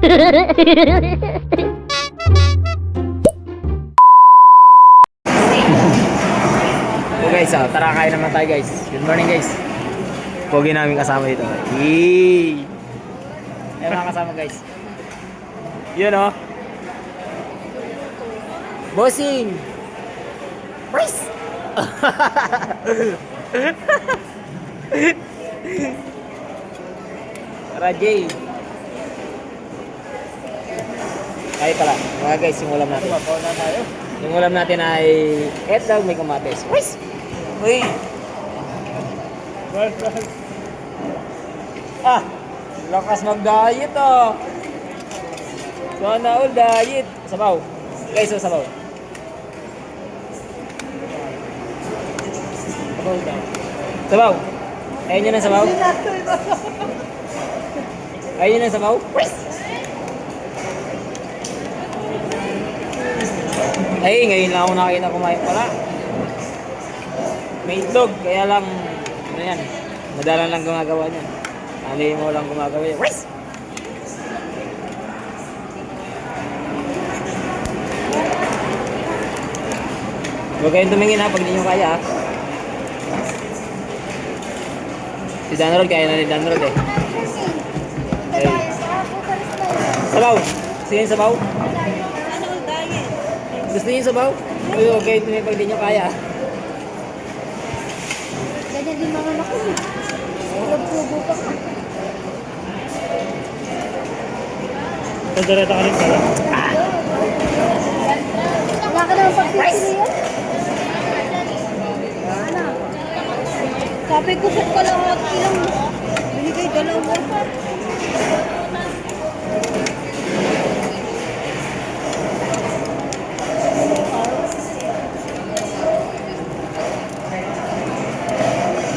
So guys, tara kain naman tayo guys. Good morning guys. Pogi namin kasama dito. Yee! Ayan mga kasama guys. Yun o. Bossing! Price! Tara Jay. Kahit pala, mga guys, yung ulam natin. Yung ulam natin ay eto, may kamatis. Price! Uy! Ah! Lakas mag-diet ah! Sana all diet! Sabaw! Guys, sabaw! Sabaw daw. Sabaw! Ayaw nyo ng sabaw? Ayaw nyo ng sabaw? Ay, ngayon lang ako nakakita kumain pala. May itlog, kaya lang, ano yan, madalang lang gumagawa niyan. Ano mo lang gumagawa yan. Rice! Huwag kayong tumingin ha, pag hindi nyo kaya ha. Si Danrod, kaya na ni Danrod eh. Okay. Sabaw! Gusto nyo yung sabaw? Gusto nyo yung sabaw? Uy, huwag kayong tumingin pag hindi nyo kaya ha. Ganyan din mga anak ko. Nagpubo pa ka. Pagdareta ka rin pala. Wala ka naman pagpipili yan. Sabi ko sa kalahati lang. Binigay dalawa.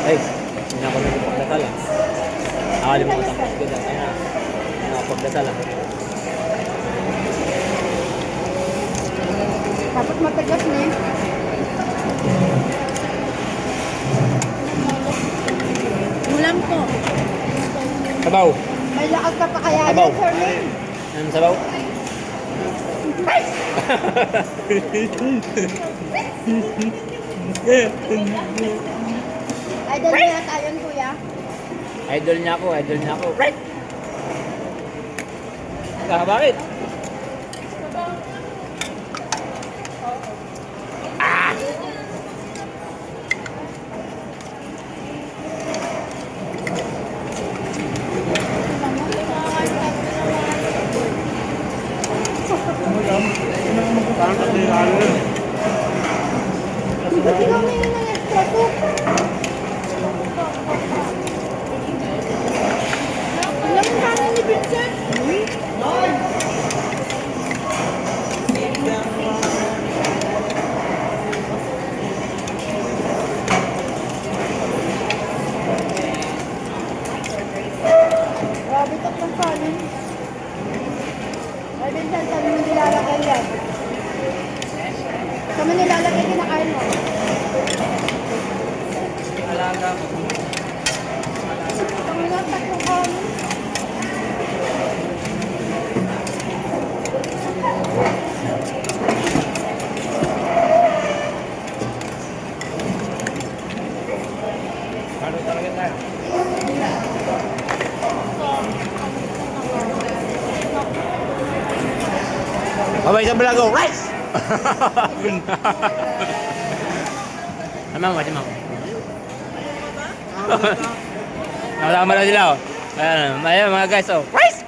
Ay, hindi ako nagpagdasal ah. Nakalimutan ko siguro. Ay na, nakapagdasal ah. Dapat matagas na eh. Ulam ko. Sabaw! May lakad ka pa kaya Sabaw. yan, Herman. Anong sabaw? Idol mo yata yun, kuya. Idol niya ako, idol niya ako. Right! Bakit? Ah! Parang katiralo yun. Ba't ikaw may ng extra soup? Alam mo kano ni Vincent? Grabe tatlong kanin. Ay, Vincent, sabi mo nilalagay yan. Kami nilalagay kinakain mo. Alaga mo. Ang nga tatlong kanin. Ano talaga tayo? Babay sa vlog ko, rice! Amang, wait, amang. Nakasama na sila, oh. Ayan, mga guys, oh. Rice!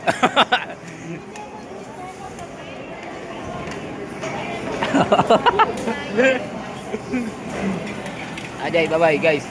Ajay, bye-bye, guys.